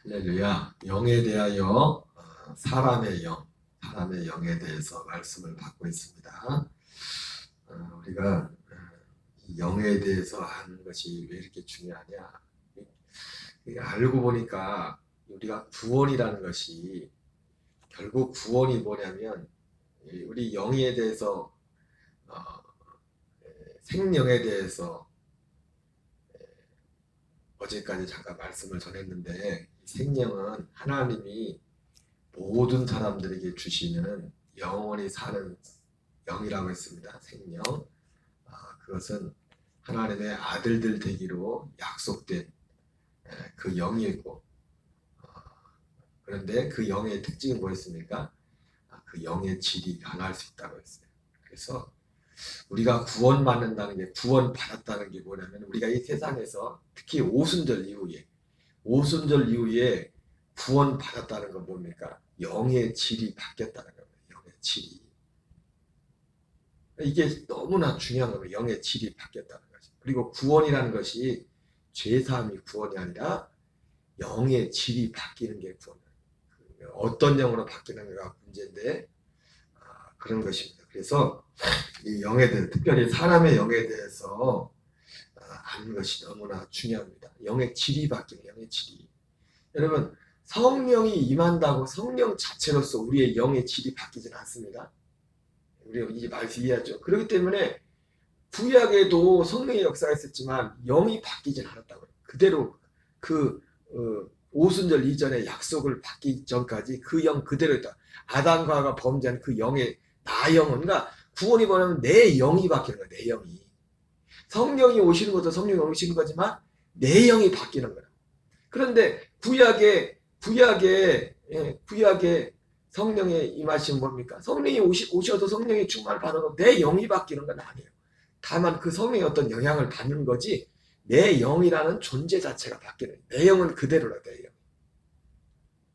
할렐루야. 영에 대하여 사람의 영에 대해서 말씀을 받고 있습니다. 우리가 이 영에 대해서 하는 것이 왜 이렇게 중요하냐? 이게 알고 보니까 우리가 구원이라는 것이 결국 구원이 뭐냐면 우리 영에 대해서 어, 생명에 대해서 어제까지 잠깐 말씀을 전했는데 생명은 하나님이 모든 사람들에게 주시는 영원히 사는 영이라고 했습니다. 생명. 그것은 하나님의 아들들 되기로 약속된 그 영이고 그런데 그 영의 특징은 뭐였습니까? 그 영의 질이 강할 수 있다고 했어요. 그래서 우리가 구원받는다는 게 구원받았다는 게 뭐냐면 우리가 이 세상에서 특히 오순절 이후에 구원받았다는 건 뭡니까? 영의 질이 바뀌었다는 겁니다. 영의 질이. 이게 너무나 중요한 겁니다. 영의 질이 바뀌었다는 거죠. 그리고 구원이라는 것이 죄사함이 구원이 아니라 영의 질이 바뀌는 게 구원이에요. 어떤 영으로 바뀌는가가 문제인데 그런 것입니다. 그래서 이 영에 대해 특별히 사람의 영에 대해서 아는 것이 너무나 중요합니다. 영의 질이 바뀌는 영의 질이. 여러분 성령이 임한다고 성령 자체로서 우리의 영의 질이 바뀌지는 않습니다. 우리가 이 말씀 이해하죠. 그렇기 때문에 구약에도 성령의 역사가 있었지만 영이 바뀌진 않았다고요. 그대로 그 오순절 이전에 약속을 받기 전까지 그 영 그대로 있다. 아담과 하와가 범죄한 그 영의 나 영은 그러니까 구원이 뭐냐면 내 영이 바뀌는 거야. 내 영이. 성령이 오시는 것도 성령이 오시는 거지만 내 영이 바뀌는 거야. 그런데 구약에 성령의 임하시면 뭡니까? 성령이 오셔도 성령의 충만을 받아도 내 영이 바뀌는 건 아니에요. 다만 그 성령의 어떤 영향을 받는 거지 내 영이라는 존재 자체가 바뀌는 내 영은 그대로라. 내 영.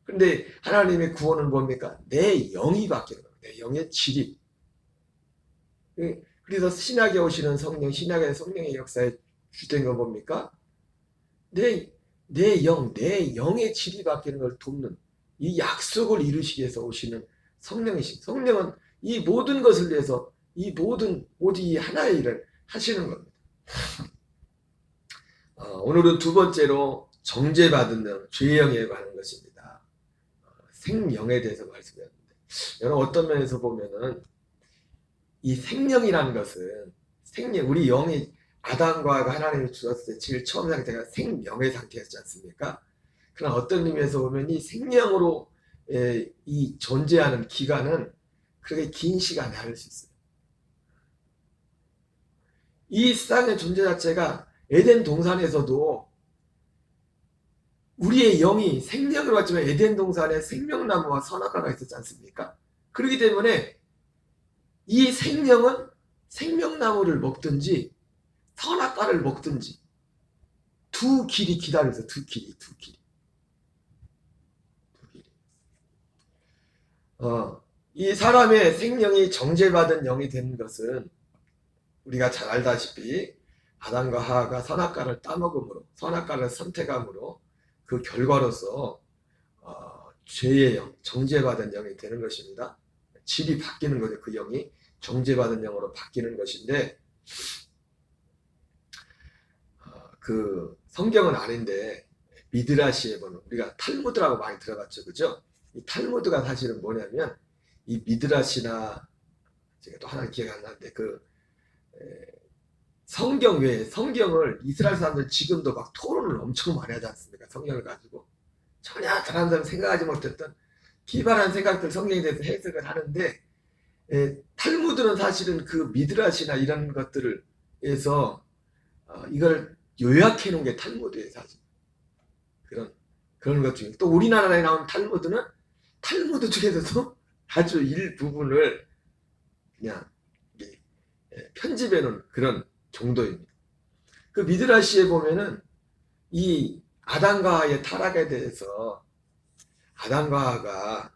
근데 하나님의 구원은 뭡니까? 내 영이 바뀌는 거예요. 내 영의 질이. 그래서 신약에 오시는 성령, 신약의 성령의 역사에 주된 건 뭡니까? 내 영의 질이 바뀌는 걸 돕는 이 약속을 이루시기 위해서 오시는 성령이신. 성령은 이 모든 것을 위해서 이 모든 오직 이 하나의 일을 하시는 겁니다. 오늘은 두 번째로 정죄받은 영, 죄의 영에 관한 것입니다. 생명에 대해서 말씀드렸는데 여러분 어떤 면에서 보면은 이 생명이라는 것은 생명, 우리 영이 아담과 하와가 하나님이 주셨을 때 제일 처음 상태가 생명의 상태였지 않습니까? 그러나 어떤 의미에서 보면 이 생명으로 이 존재하는 기간은 그렇게 긴 시간이 아닐 수 있어요. 이 땅의 존재 자체가 에덴 동산에서도 우리의 영이 생명으로 왔지만 에덴 동산에 생명나무와 선악과가 있었지 않습니까? 그렇기 때문에 이 생명은 생명나무를 먹든지 선악과를 먹든지 두 길이 기다려 있어요. 두 길이. 이 사람의 생명이 정죄받은 영이 되는 것은 우리가 잘 알다시피 아담과 하와가 선악과를 따먹음으로 선악과를 선택함으로 그 결과로서 죄의 영, 정죄받은 영이 되는 것입니다. 질이 바뀌는 거죠. 그 영이 정죄받은 영으로 바뀌는 것인데 그 성경은 아닌데 미드라시에 보면 우리가 탈무드라고 많이 들어봤죠. 그죠? 이 탈무드가 사실은 뭐냐면 이 미드라시나 제가 또 하나 기억이 안 나는데 그 성경 외에 성경을 이스라엘 사람들 지금도 막 토론을 엄청 많이 하지 않습니까? 성경을 가지고 전혀 다른 사람 생각하지 못했던 기발한 생각들 성경에 대해서 해석을 하는데 탈무드는 사실은 그 미드라시나 이런 것들을 해서 이걸 요약해 놓은 게 탈무드예요. 사실 그런 것 중에 또 우리나라에 나온 탈무드는 탈무드 중에서도 아주 일부분을 그냥 편집해 놓은 그런 정도입니다. 그 미드라시에 보면은 이 아담과 하와의 타락에 대해서 아담과 하와가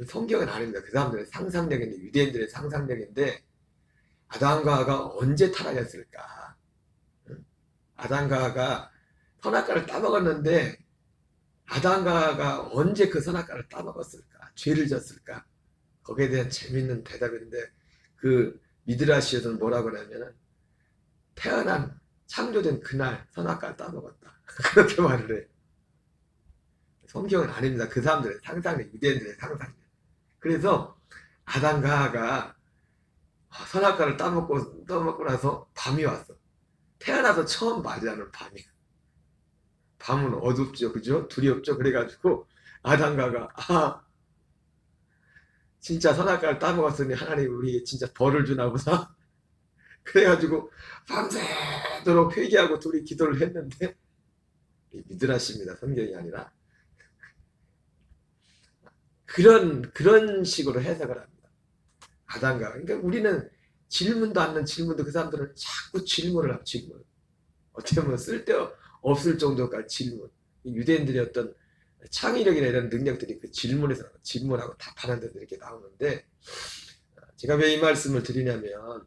성경은 아닙니다. 그 사람들의 상상력인데 유대인들의 상상력인데 아담과 하와가 언제 타락했을까? 아담과 하와가 선악과를 따먹었는데 아담과 언제 그 선악과를 따먹었을까? 죄를 졌을까? 거기에 대한 재밌는 대답인데 그 미드라시에서는 뭐라고 하냐면은 태어난 창조된 그날 선악과를 따먹었다. 그렇게 말을 해요. 성경은 아닙니다. 그 사람들의 상상이 유대인들의 상상이에요. 그래서 아담과 하가 선악과를 따먹고 나서 밤이 왔어. 태어나서 처음 맞이하는 밤이야. 밤은 어둡죠, 그죠? 두렵죠. 그래가지고 아담과 하가 진짜 선악과를 따먹었으니 하나님 우리 진짜 벌을 주나 보다. 그래가지고 밤새도록 회개하고 둘이 기도를 했는데 미드라시입니다. 성경이 아니라 그런 식으로 해석을 합니다. 아담과 그러니까 우리는 질문도 않는 질문도 그 사람들은 자꾸 질문을 하고 질문. 어떻게 보면 쓸데없을 정도까지 질문. 유대인들의 어떤 창의력이나 이런 능력들이 그 질문에서 질문하고 답하는 데도 이렇게 나오는데 제가 왜 이 말씀을 드리냐면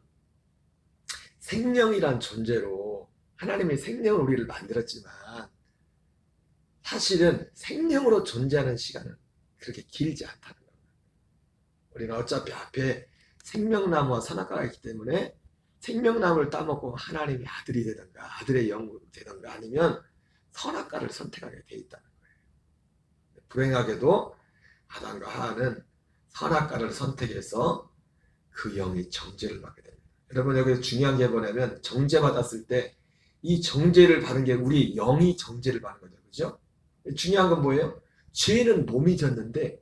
생명이란 존재로 하나님이 생명을 우리를 만들었지만 사실은 생명으로 존재하는 시간은 그렇게 길지 않다는 겁니다. 우리는 어차피 앞에 생명나무와 선악과가 있기 때문에 생명나무를 따먹고 하나님이 아들이 되든가 아들의 영으로 되든가 아니면 선악과를 선택하게 돼 있다는 거예요. 불행하게도 아담과 하와는 선악과를 선택해서 그 영이 정죄를 받게 됩니다. 여러분 여기 중요한 게 뭐냐면 정죄 받았을 때 이 정죄를 받은 게 우리 영이 정죄를 받는 거죠. 그죠? 중요한 건 뭐예요? 죄는 몸이 졌는데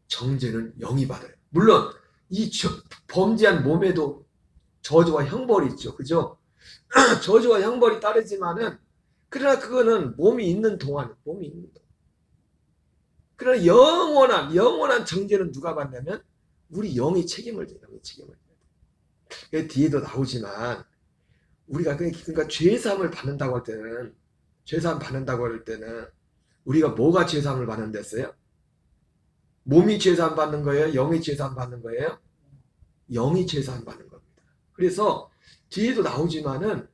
정죄는 영이 받아요. 물론 이 범죄한 몸에도 저주와 형벌이 있죠. 그죠? 저주와 형벌이 따르지만은 그러나 그거는 몸이 있는 동안. 그러나 영원한 정죄는 누가 받냐면 우리 영이 책임을 져요. 그 뒤에도 나오지만 우리가 그러니까 죄사함을 받는다고 할 때는 우리가 뭐가 죄사함을 받는 데였어요? 몸이 죄사함 받는 거예요? 영이 죄사함 받는 거예요? 영이 죄사함 받는 겁니다. 그래서 뒤에도 나오지만은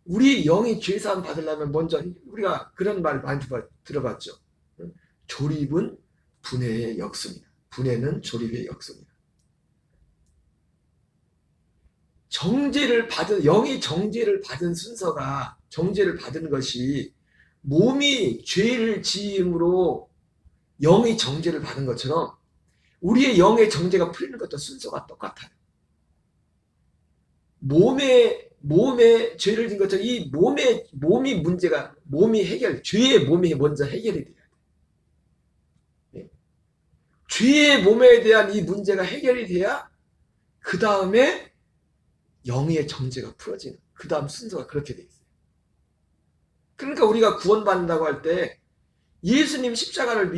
우리 영이 죄사함 받으려면 먼저 우리가 그런 말 많이 들어봤죠. 조립은 분해의 역수입니다. 분해는 조립의 역수입니다. 영이 정죄를 받은 순서가 정죄를 받은 것이 몸이 죄를 지음으로 영이 정죄를 받은 것처럼 우리의 영의 정죄가 풀리는 것도 순서가 똑같아요. 몸에 죄를 진 것처럼 이 몸이 문제가 죄의 몸이 먼저 해결이 돼야 돼. 죄의 몸에 대한 이 문제가 해결이 돼야 그 다음에 영의 정죄가 풀어지는 그 다음 순서가 그렇게 돼 있어요. 그러니까 우리가 구원받는다고 할 때 예수님 십자가를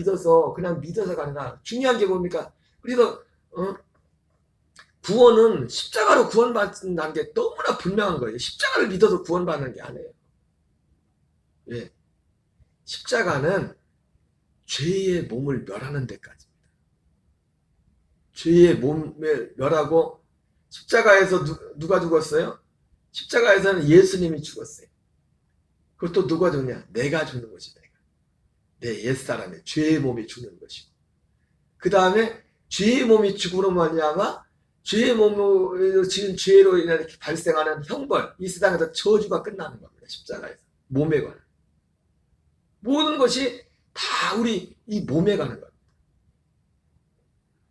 그냥 믿어서가 아니라 중요한 게 뭡니까? 그래서 구원은 십자가로 구원받는다는 게 너무나 분명한 거예요. 십자가를 믿어서 구원받는 게 아니에요. 왜? 십자가는 죄의 몸을 멸하는 데까지입니다. 죄의 몸을 멸하고 십자가에서 누가 죽었어요? 십자가에서는 예수님이 죽었어요. 그것도 누가 죽냐? 내가 죽는 것이 내 옛사람의 죄의 몸이 죽는 것이고 그 다음에 죄의 몸이 죽으로 말미암아 죄의 몸으로 지은 죄로 인해 발생하는 형벌, 이 세상에서 저주가 끝나는 겁니다. 십자가에서 몸에 관한 모든 것이 다 우리 이 몸에 가는 겁니다.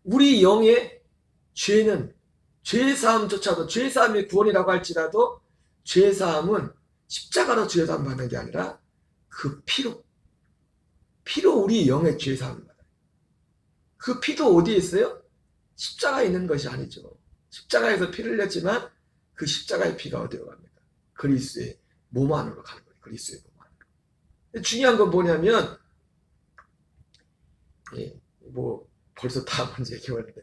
우리 영의 죄는 죄사함조차도 죄사함이 구원이라고 할지라도 죄사함은 십자가로 죄사함 받는 게 아니라 그 피로 우리 영의 죄사함을 받아요. 그 피도 어디에 있어요? 십자가에 있는 것이 아니죠. 십자가에서 피를 흘렸지만 그 십자가의 피가 어디로 갑니까? 그리스도의 몸 안으로 가는 거예요. 그리스도의 몸 안으로. 중요한 건 뭐냐면 벌써 다 먼저 얘기했는데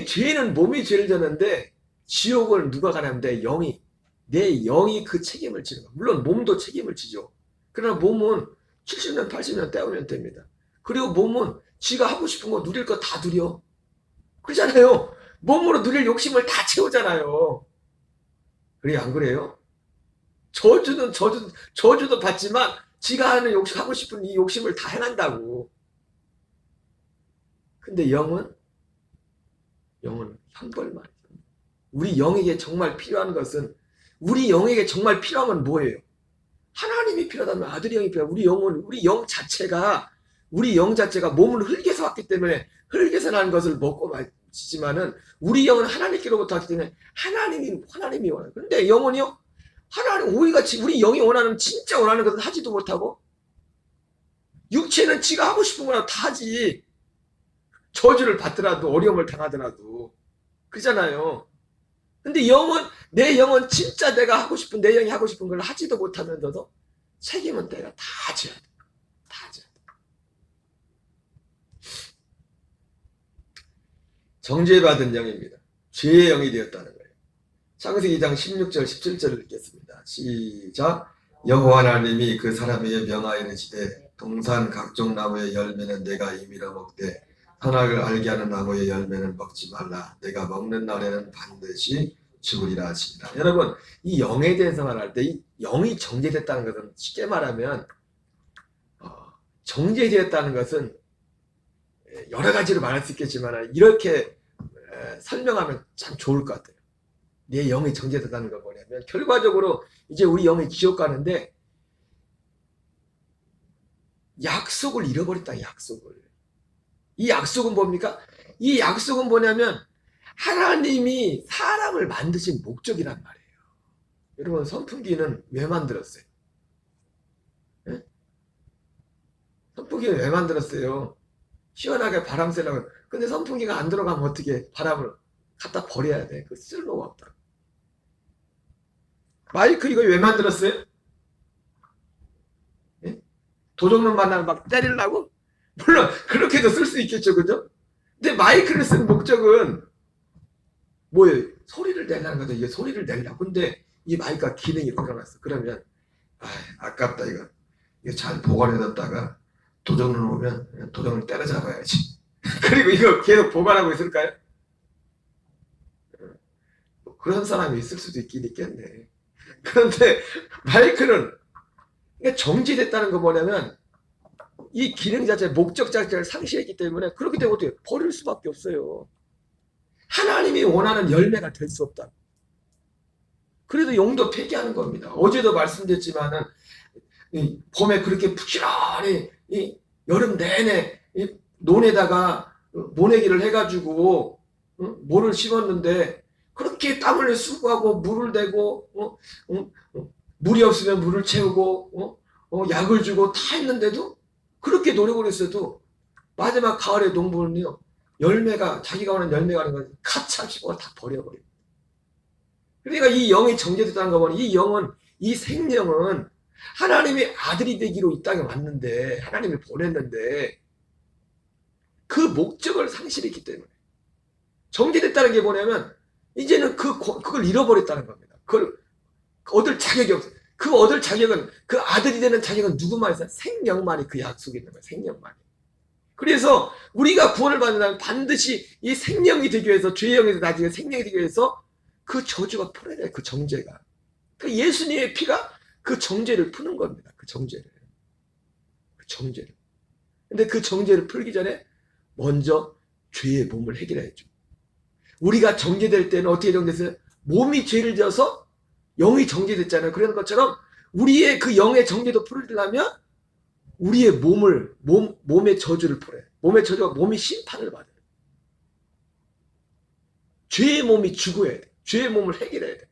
죄는 몸이 죄를 졌는데 지옥을 누가 가냐면 내 영이 그 책임을 지는 거예요. 물론 몸도 책임을 지죠. 그러나 몸은 70년 80년 때우면 됩니다. 그리고 몸은 지가 하고 싶은 거 누릴 거 다 누려. 그러잖아요. 몸으로 누릴 욕심을 다 채우잖아요. 그래요, 안 그래요? 저주도 받지만 지가 하는 욕심, 하고 싶은 이 욕심을 다 행한다고. 근데 영은 형벌만. 우리 영에게 정말 필요한 것은, 우리 영에게 정말 필요한 건 뭐예요? 하나님이 필요하다면 아들의 영이 필요하다. 우리 영 자체가 몸을 흙에서 왔기 때문에 흙에서 난 것을 먹고 마시지만은 우리 영은 하나님께로부터 왔기 때문에 하나님이 원하는. 근데 영은요? 우리가 우리 영이 원하는, 진짜 원하는 것은 하지도 못하고, 육체는 지가 하고 싶은 거나 다 하지. 저주를 받더라도, 어려움을 당하더라도. 그러잖아요. 근데 내 영은 진짜 내 영이 하고 싶은 걸 하지도 못하면서도 책임은 내가 다 져야 돼. 다 져야 돼. 정죄받은 영입니다. 죄의 영이 되었다는 거예요. 창세기 2장 16절 17절을 읽겠습니다. 시작. 여호와 하나님이 그 사람에게 명하여 이르시되 동산 각종 나무의 열매는 내가 임의로 먹되 선악을 알게 하는 나무의 열매는 먹지 말라. 내가 먹는 날에는 반드시 죽으리라 하십니다. 여러분, 이 영에 대해서 말할 때, 이 영이 정죄됐다는 것은, 쉽게 말하면 정죄되었다는 것은 여러 가지로 말할 수 있겠지만, 이렇게 설명하면 참 좋을 것 같아요. 내 영이 정죄됐다는 건 뭐냐면, 결과적으로 이제 우리 영이 지옥 가는데 약속을 잃어버렸다. 약속을. 이 약속은 뭡니까? 이 약속은 뭐냐면 하나님이 사람을 만드신 목적이란 말이에요. 여러분, 선풍기는 왜 만들었어요? 네? 선풍기는 왜 만들었어요? 시원하게 바람 쐬려고. 근데 선풍기가 안 들어가면 어떻게 바람을 갖다 버려야 돼. 그 쓸모가 없다. 마이크 이거 왜 만들었어요? 네? 도적놈 만나면 막 때리려고? 물론 그렇게도 쓸 수 있겠죠, 그죠? 근데 마이크를 쓴 목적은 뭐예요? 소리를 내려는 거죠. 이게 소리를 내려고. 근데 이 마이크가 기능이 고장났어. 그러면 아깝다 이거. 이거 잘 보관해뒀다가 도적놈 오면 도적을 때려잡아야지. 그리고 이거 계속 보관하고 있을까요? 그런 사람이 있을 수도 있긴 있겠네. 그런데 마이크는 정지됐다는 거 뭐냐면 이 기능 자체, 목적 자체를 상실했기 때문에, 그렇기 때문에 어떻게 버릴 수밖에 없어요. 하나님이 원하는 열매가 될 수 없다. 그래도 영도 폐기하는 겁니다. 어제도 말씀드렸지만은 봄에 그렇게 부지런히 여름 내내 논에다가 모내기를 해가지고 모를 심었는데, 그렇게 땀 흘려 수고하고 물을 대고 물이 없으면 물을 채우고 약을 주고 다 했는데도, 그렇게 노력을 했어도 마지막 가을에 농부는요, 자기가 원하는 열매가 하는 건 가차없이 다 버려버려요. 그러니까 이 영이 정죄됐다는 거 보니, 이 생명은 하나님의 아들이 되기로 이 땅에 왔는데, 하나님이 보냈는데 그 목적을 상실했기 때문에 정죄됐다는 게 뭐냐면, 이제는 그걸 잃어버렸다는 겁니다. 그걸 얻을 자격이 없어요. 그 얻을 자격은, 그 아들이 되는 자격은 누구만 있어요? 생명만이 그 약속이 있는 거예요. 생명만이. 그래서 우리가 구원을 받는다면 반드시 이 생명이 되기 위해서, 죄의 영에서 나중에 생명이 되기 위해서 그 저주가 풀어야 돼요. 그 정죄가. 그 예수님의 피가 그 정죄를 푸는 겁니다. 그 정죄를. 근데 그 정죄를 풀기 전에 먼저 죄의 몸을 해결해야죠. 우리가 정죄될 때는 어떻게 정죄됐어요? 몸이 죄를 져서 영이 정죄됐잖아요. 그런 것처럼 우리의 그 영의 정죄도 풀으려면 우리의 몸의 저주를 풀어요. 몸의 저주가, 몸이 심판을 받아요. 죄의 몸이 죽어야 돼. 죄의 몸을 해결해야 돼.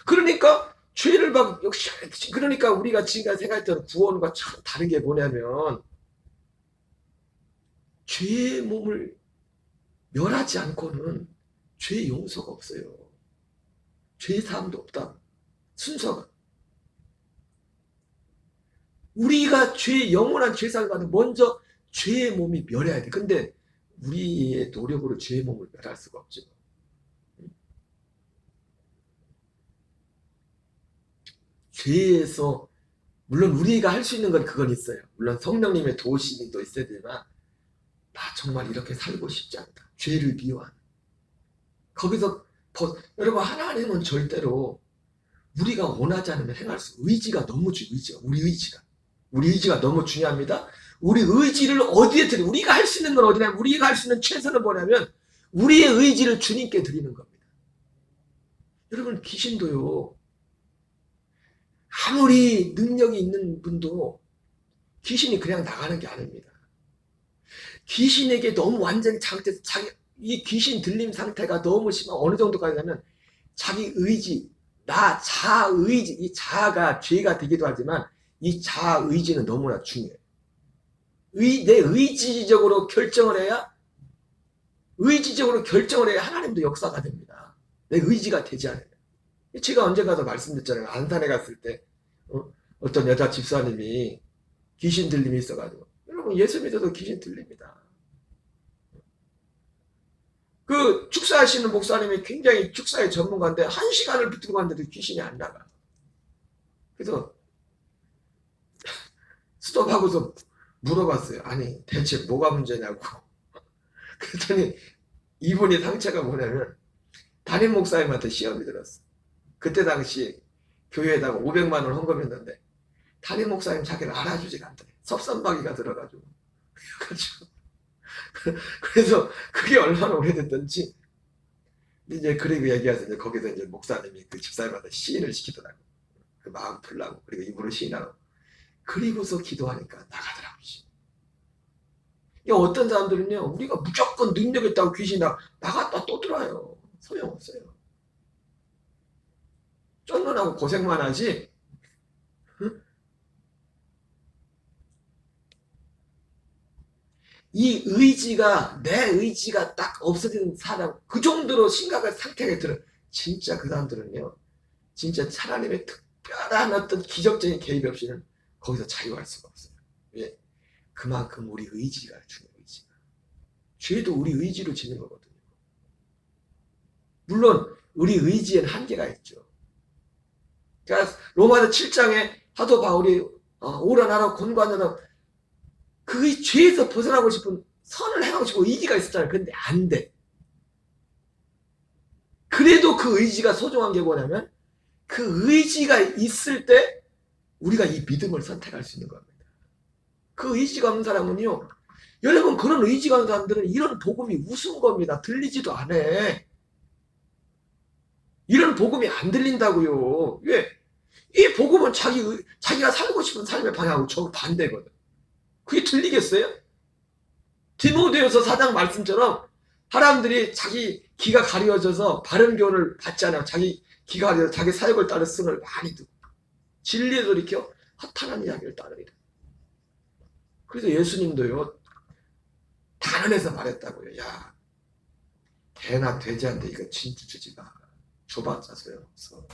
그러니까 죄를 역시, 그러니까 우리가 지금까지 생각했던 구원과 참 다른 게 뭐냐면, 죄의 몸을 멸하지 않고는 죄의 용서가 없어요. 죄의 사함도 없다. 순서가. 우리가 영원한 죄사함을 받으면 먼저 죄의 몸이 멸해야 돼. 근데 우리의 노력으로 죄의 몸을 멸할 수가 없죠. 죄에서, 물론 우리가 할 수 있는 건 그건 있어요. 물론 성령님의 도우심이 또 있어야 되지만, 나 정말 이렇게 살고 싶지 않다. 죄를 미워하는. 거기서 여러분, 하나님은 절대로 우리가 원하지 않으면 행할 수, 의지가 너무 중요해요. 의지가. 우리 의지가. 우리 의지가 너무 중요합니다. 우리 의지를 어디에 드려? 우리가 할 수 있는 건 어디냐면, 우리가 할 수 있는 최선은 뭐냐면 우리의 의지를 주님께 드리는 겁니다. 여러분, 귀신도요, 아무리 능력이 있는 분도 귀신이 그냥 나가는 게 아닙니다. 귀신에게 너무 완전히 장악돼서 이 귀신 들림 상태가 너무 심한, 어느 정도까지냐면 자기 의지, 자아 의지, 이 자아가 죄가 되기도 하지만 이 자아 의지는 너무나 중요해요. 내 의지적으로 결정을 해야 하나님도 역사가 됩니다. 내 의지가 되지 않아요. 제가 언젠가도 말씀드렸잖아요. 안산에 갔을 때 어떤 여자 집사님이 귀신 들림이 있어가지고, 여러분, 예수 믿어도 귀신 들립니다. 그 축사하시는 목사님이 굉장히 축사의 전문가인데 1시간을 붙들고 갔는데도 귀신이 안 나가. 그래서 스톱하고서 물어봤어요. 아니, 대체 뭐가 문제냐고. 그랬더니 이분이 상처가 뭐냐면 담임 목사님한테 시험이 들었어. 그때 당시 교회에다가 500만 원 헌금했는데 담임 목사님 자기를 알아주지가 않더래. 섭선박이가 들어가지고. 그래서 그게 얼마나 오래됐던지. 이제 그리고 얘기해서 이제 거기서 이제 목사님이 그 집사님한테 시인을 시키더라고. 그 마음 풀라고. 그리고 입으로 시인하고. 그리고서 기도하니까 나가더라고. 어떤 사람들은요, 우리가 무조건 능력 있다고 귀신이 나갔다 또 들어와요. 소용없어요. 쫓는하고 고생만 하지. 응? 이 의지가, 내 의지가 딱 없어지는 사람, 그 정도로 심각한 상태가 들어. 진짜 그 사람들은요, 진짜 하나님의 특별한 어떤 기적적인 개입 없이는 거기서 자유할 수가 없어요. 왜? 그만큼 우리 의지가 중요해요. 의지가. 죄도 우리 의지로 지는 거거든요. 물론 우리 의지에는 한계가 있죠. 그러니까 로마서 7장에 사도 바울이 오라나라 권고하느라 그 죄에서 벗어나고 싶은, 선을 행하고 싶은 의지가 있었잖아요. 근데 안 돼. 그래도 그 의지가 소중한 게 뭐냐면 그 의지가 있을 때 우리가 이 믿음을 선택할 수 있는 겁니다. 그 의지가 없는 사람은요, 여러분, 그런 의지가 없는 사람들은 이런 복음이 우스운 겁니다. 들리지도 않아. 이런 복음이 안 들린다고요. 왜? 이 복음은 자기가 살고 싶은 삶의 방향하고 정 반대거든. 그게 들리겠어요? 디모데후서 4장 말씀처럼 사람들이 자기 귀가 가려져서 바른 교훈을 받지 않아요. 자기 귀가 가려져서 자기 사역을 따를 승을 많이 두고 진리에 돌이켜 허탄한 이야기를 따르리라. 그래서 예수님도요, 단언해서 말했다고요. 야, 개나 돼지한테 이거 진주 주지 마. 줘봤자 소용없어.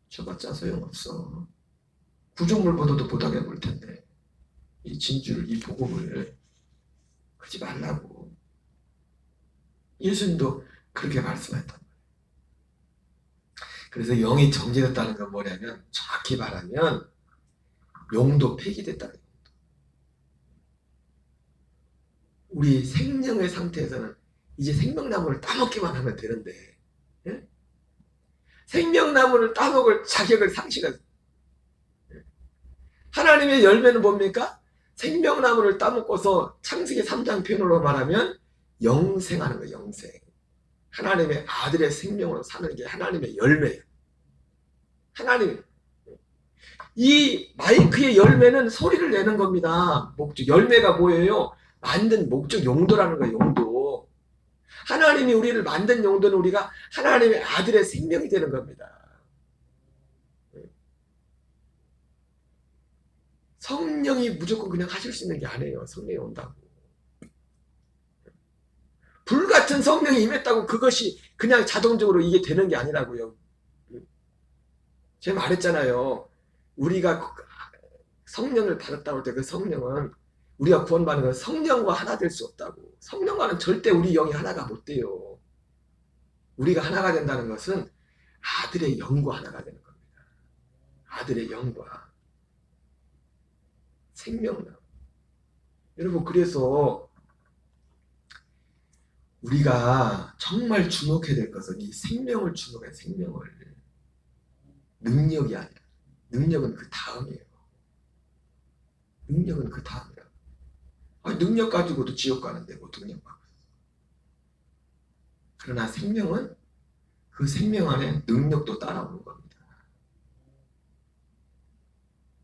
줘봤자 소용없어. 구조물보다도 못하게 볼 텐데 이 진주를, 이 복음을 그러지 말라고. 예수님도 그렇게 말씀했단 말이에요. 그래서 영이 정지됐다는 건 뭐냐면, 정확히 말하면 용도 폐기됐다는 거예요. 우리 생명의 상태에서는 이제 생명나무를 따먹기만 하면 되는데, 예? 생명나무를 따먹을 자격을 상실했어요. 하나님의 열매는 뭡니까? 생명나무를 따먹고서 창세기 3장 표현으로 말하면 영생하는 거예요. 영생. 하나님의 아들의 생명으로 사는 게 하나님의 열매예요. 하나님, 이 마이크의 열매는 소리를 내는 겁니다. 목적, 열매가 뭐예요? 만든 목적, 용도라는 거예요. 용도. 하나님이 우리를 만든 용도는 우리가 하나님의 아들의 생명이 되는 겁니다. 성령이 무조건 그냥 하실 수 있는 게 아니에요. 성령이 온다고. 불같은 성령이 임했다고 그것이 그냥 자동적으로 이게 되는 게 아니라고요. 제가 말했잖아요. 우리가 성령을 받았다고 할 때 그 성령은, 우리가 구원받는 건 성령과 하나 될 수 없다고. 성령과는 절대 우리 영이 하나가 못 돼요. 우리가 하나가 된다는 것은 아들의 영과 하나가 되는 겁니다. 아들의 영과 생명나. 여러분, 그래서 우리가 정말 주목해야 될 것은 이 생명을 주목해. 생명을. 능력이 아니라. 능력은 그 다음이에요. 능력은 그 다음이라. 아니, 능력 가지고도 지옥 가는데 뭐 능력 가고. 그러나 생명은 그 생명 안에 능력도 따라오는 겁니다.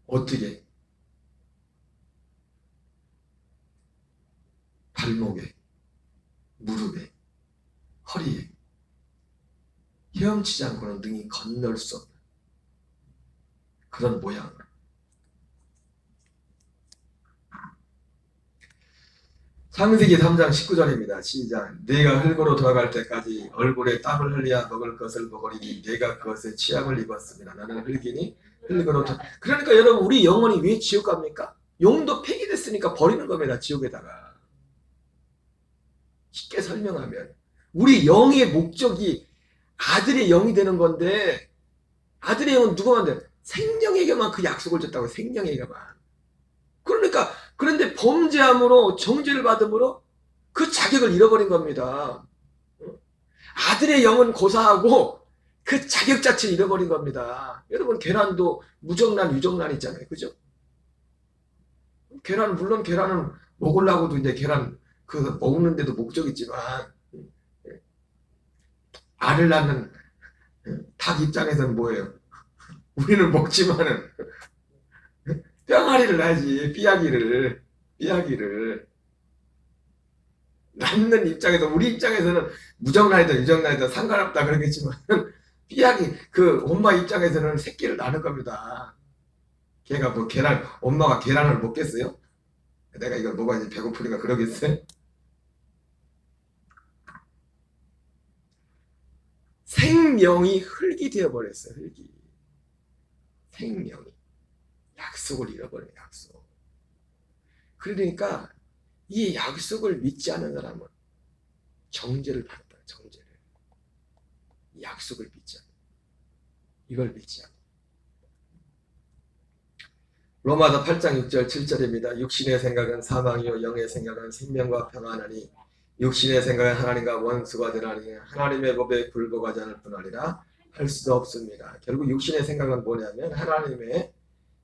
어떻게? 발목에, 무릎에, 허리에 헤엄치지 않고는 능히 건널 수 없는 그런 모양을. 창세기 3장 19절입니다. 시작. 네가 흙으로 돌아갈 때까지 얼굴에 땀을 흘려야 먹을 것을 먹으리니 네가 그것에 취약을 입었습니다. 나는 흙이니 흙으로 그러니까 여러분, 우리 영혼이 왜 지옥 갑니까? 영도 폐기됐으니까 버리는 겁니다. 지옥에다가. 쉽게 설명하면 우리 영의 목적이 아들의 영이 되는 건데, 아들의 영은 누구만 돼? 생명에게만 그 약속을 줬다고. 생명에게만. 그러니까 그런데 범죄함으로 정죄를 받음으로 그 자격을 잃어버린 겁니다. 아들의 영은 고사하고 그 자격 자체를 잃어버린 겁니다. 여러분, 계란도 무정란, 유정란 있잖아요. 그죠? 계란, 물론 계란은 먹으려고도 이제 계란 그 먹는데도 목적이 있지만, 알을 낳는 닭 입장에서는 뭐예요? 우리는 먹지만은 뼈아리를 낳지, 삐아기를 낳는 입장에서, 우리 입장에서는 무정란이든 유정란이든 상관없다 그러겠지만, 삐아기 그 엄마 입장에서는 새끼를 낳는 겁니다. 걔가 뭐 계란, 엄마가 계란을 먹겠어요? 내가 이걸 먹어야지 배고프니까 그러겠어요? 생명이 흙이 되어버렸어요. 흙이. 생명이. 약속을 잃어버린 약속. 그러니까 이 약속을 믿지 않는 사람은 정죄를 받았다. 정죄를. 약속을 믿지 않는. 이걸 믿지 않는. 로마서 8장 6절 7절입니다. 육신의 생각은 사망이요 영의 생각은 생명과 평안하니 육신의 생각은 하나님과 원수가 되나니 하나님의 법에 굴복하지 않을 뿐 아니라 할 수도 없습니다. 결국 육신의 생각은 뭐냐면 하나님의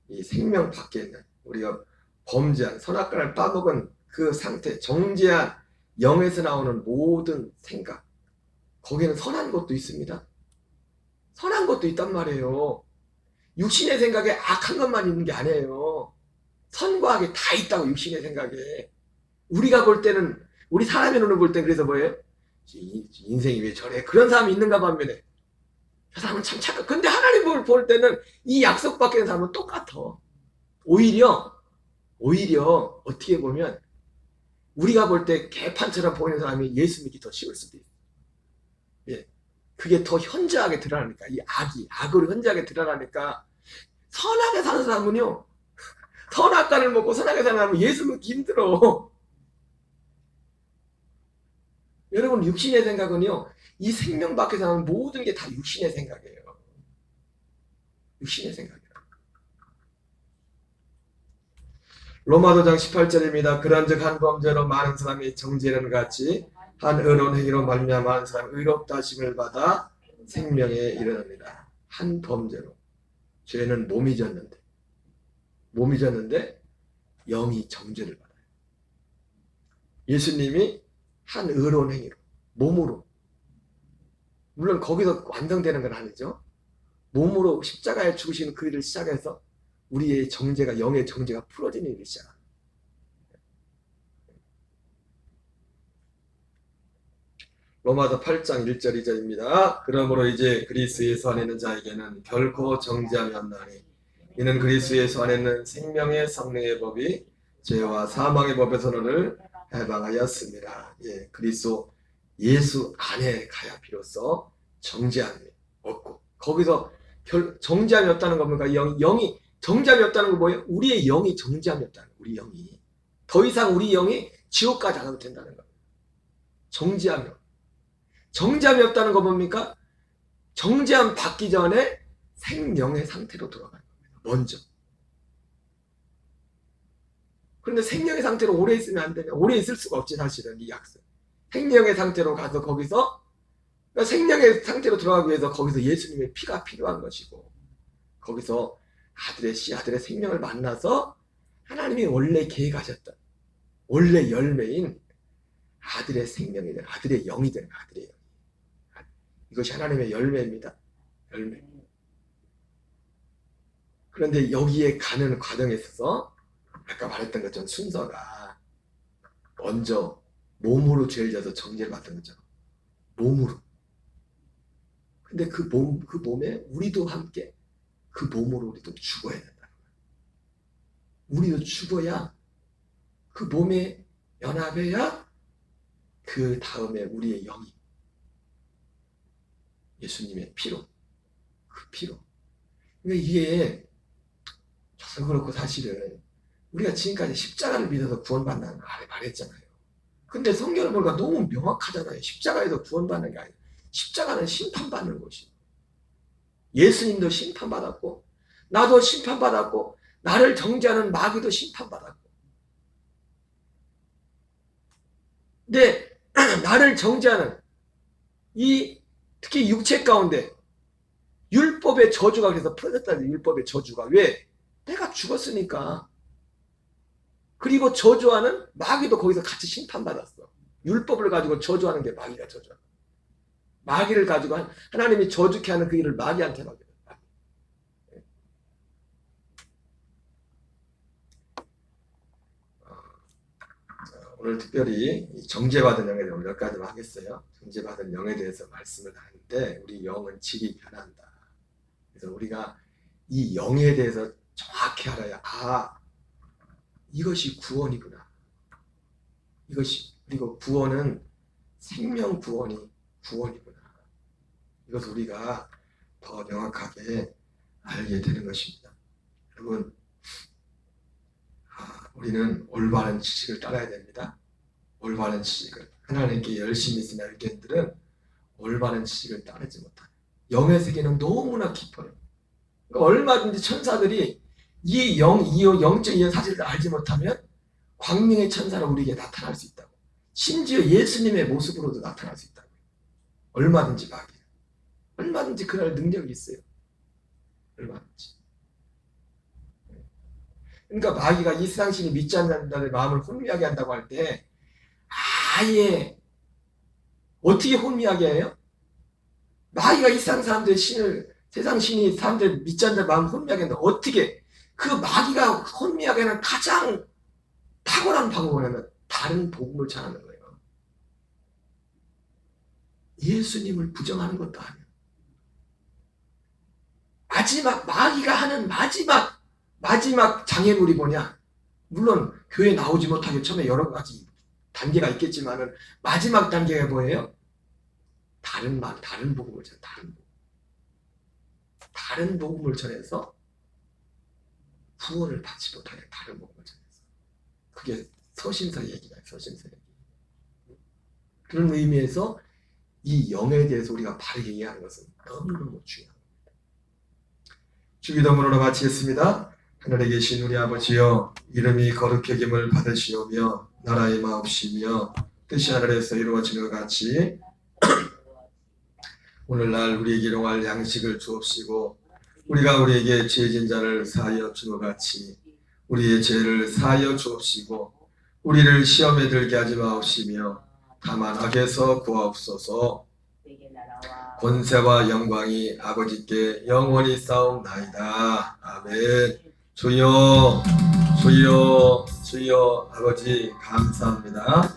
이 생명 밖에 있는, 우리가 범죄한 선악과를 따먹은 그 상태, 정죄한 영에서 나오는 모든 생각, 거기는 선한 것도 있습니다. 선한 것도 있단 말이에요. 육신의 생각에 악한 것만 있는 게 아니에요. 선과 악이 다 있다고. 육신의 생각에. 우리가 볼 때는, 우리 사람의 눈을 볼 때 그래서 뭐예요? 인생이 왜 저래? 그런 사람이 있는가 반면에 저 사람은 참 착한. 근데 하나님을 볼 때는 이 약속 밖에 있는 사람은 똑같아. 오히려 어떻게 보면 우리가 볼 때 개판처럼 보이는 사람이 예수 믿기 더 쉬울 수도 있어. 예. 그게 더 현저하게 드러나니까, 이 악으로 현저하게 드러나니까. 선하게 사는 사람은요, 선악과를 먹고 선하게 사는 사람은 예수 믿기 힘들어. 여러분, 육신의 생각은요, 이 생명 밖에서 나오는 모든 게 다 육신의 생각이에요. 육신의 생각이에요. 로마서 장 18절입니다. 그런즉 한 범죄로 많은 사람이 정죄는 같이 한 의로운 행위로 말미암아 많은 사람이 의롭다 하심을 받아 생명에 이르느니라. 한 범죄로. 죄는 몸이 졌는데 영이 정죄를 받아요. 예수님이 한 의로운 행위로, 몸으로, 물론 거기서 완성되는 건 아니죠. 몸으로 십자가에 죽으시는 그 일을 시작해서 우리의 정죄가, 영의 정죄가 풀어지는 일을 시작합니다. 로마서 8장 1절 2절입니다. 그러므로 이제 그리스도 예수 안에 있는 자에게는 결코 정죄함이 없나니 이는 그리스도 예수 안에 있는 생명의 성령의 법이 죄와 사망의 법에서 너를 해방하였습니다. 예, 그리스도 예수 안에 가야 비로소 정죄함이 없고, 거기서 정죄함이 없다는 겁니까? 영이 정죄함이 없다는 건 뭐예요? 우리의 영이 정죄함이 없다는 거예요. 우리 영이 더 이상 우리 영이 지옥까지 안 가도 된다는 겁니다. 정죄함이 없다는 거 뭡니까? 정죄함 받기 전에 생명의 상태로 돌아가는 겁니다. 먼저. 그런데 생명의 상태로 오래 있으면 안 되냐? 오래 있을 수가 없지, 사실은. 이 약속. 생명의 상태로 가서 거기서, 그러니까 생명의 상태로 들어가기 위해서 거기서 예수님의 피가 필요한 것이고, 거기서 아들의 생명을 만나서 하나님이 원래 계획하셨던 원래 열매인 아들의 생명이 된 아들의 영이 된 아들의 영. 이것이 하나님의 열매입니다. 열매. 그런데 여기에 가는 과정에 있어서 아까 말했던 것처럼 순서가 먼저 몸으로 죄를 져서 정죄를 받은 거죠. 몸으로. 근데 그 몸에 우리도 함께 그 몸으로 우리도 죽어야 된다. 우리도 죽어야 그 몸에 연합해야 그 다음에 우리의 영이 예수님의 피로 그 피로. 그러니까 이게 저도 그렇고 사실은 우리가 지금까지 십자가를 믿어서 구원받는다는 말했잖아요. 근데 성경을 보니까 너무 명확하잖아요. 십자가에서 구원받는 게 아니에요. 십자가는 심판받는 곳이에요. 예수님도 심판받았고 나도 심판받았고 나를 정죄하는 마귀도 심판받았고 근데 나를 정죄하는 이 특히 육체 가운데 율법의 저주가 그래서 풀어졌다는 율법의 저주가 왜? 내가 죽었으니까. 그리고 저주하는 마귀도 거기서 같이 심판받았어. 율법을 가지고 저주하는 게 마귀가 저주하는 거야. 마귀를 가지고 하나님이 저주케 하는 그 일을 마귀한테 맡겨요. 오늘 특별히 정죄받은 영에 대해서 몇 가지만 하겠어요. 정죄받은 영에 대해서 말씀을 하는데 우리 영은 질이 변한다. 그래서 우리가 이 영에 대해서 정확히 알아야 이것이 구원이구나. 이것이 그리고 구원은 생명 구원이구나. 이것을 우리가 더 명확하게 알게 되는 것입니다. 여러분, 우리는 올바른 지식을 따라야 됩니다. 올바른 지식을. 하나님께 열심히 쓰는 의견들은 올바른 지식을 따르지 못해요. 영의 세계는 너무나 깊어요. 그러니까 얼마든지 천사들이 이 영적인 사실을 알지 못하면 광명의 천사는 우리에게 나타날 수 있다고. 심지어 예수님의 모습으로도 나타날 수 있다고. 얼마든지 마귀. 얼마든지 그럴 능력이 있어요. 얼마든지. 그러니까 마귀가 이 세상 신이 믿지 않는 자들의 마음을 혼미하게 한다고 할 때 아예 어떻게 혼미하게 해요? 마귀가 이 세상 사람들의 세상 신이 사람들 믿지 않는 자의 마음을 혼미하게 한다. 어떻게? 그 마귀가 혼미하게 하는 가장 탁월한 방법은 다른 복음을 전하는 거예요. 예수님을 부정하는 것도 아니에요. 마귀가 하는 마지막 장애물이 뭐냐? 물론 교회 나오지 못하게 처음에 여러 가지 단계가 있겠지만은 마지막 단계가 뭐예요? 다른 복음을 전해. 다른 복음을 전해서 구원을 받지 못하게 다른 복음을 전해서. 그게 서신서 얘기다. 서신서 얘기. 그런 의미에서 이 영에 대해서 우리가 바르게 이해하는 것은 너무너무 중요합니다. 주기도문으로 마치겠습니다. 하늘에 계신 우리 아버지여, 이름이 거룩히 여김을 받으시오며 나라의 마옵시며 뜻이 하늘에서 이루어지는 것 같이 오늘날 우리에게 일용할 양식을 주옵시고 우리가 우리에게 죄진 자를 사하여 준 것 같이 우리의 죄를 사하여 주옵시고 우리를 시험에 들게 하지 마옵시며 다만 악에서 구하옵소서. 권세와 영광이 아버지께 영원히 싸움나이다. 아멘. 주여 아버지 감사합니다.